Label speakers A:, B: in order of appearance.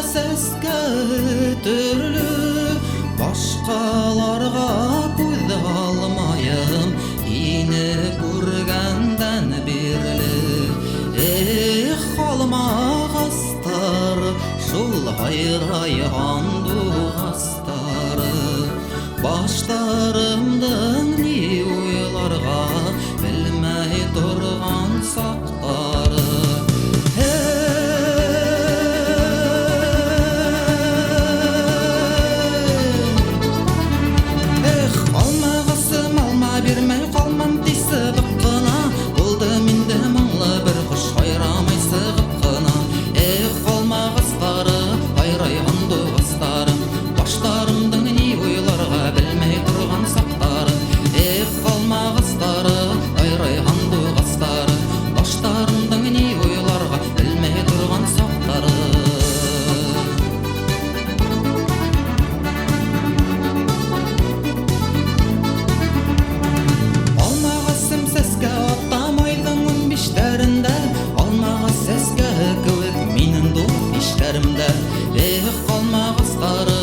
A: сәске түрлі, башқаларға көз алмайым, ені көргәндән бирле. Қалмағастар, шул хайрайған дуғастары, баштарымдың не ойларға білмей тұрған сақтары. Қалмағасым алма бермей қалмам дейсі бұққына, болды менде мұңлы бір құш хайрамай сығып қына. Қалмағастары, хайрайған дуғастары, баштарымдың не ойларға білмей тұрған сақтары. Қалмағастары, хайрайған дуғастары, баштарымдың не ойларға білмей тұрған сақтары. Алмағасым сәске аттамайдың он бештәрінде, алмаға сәске көк менің доқ бештәрімді. Қалмағастары,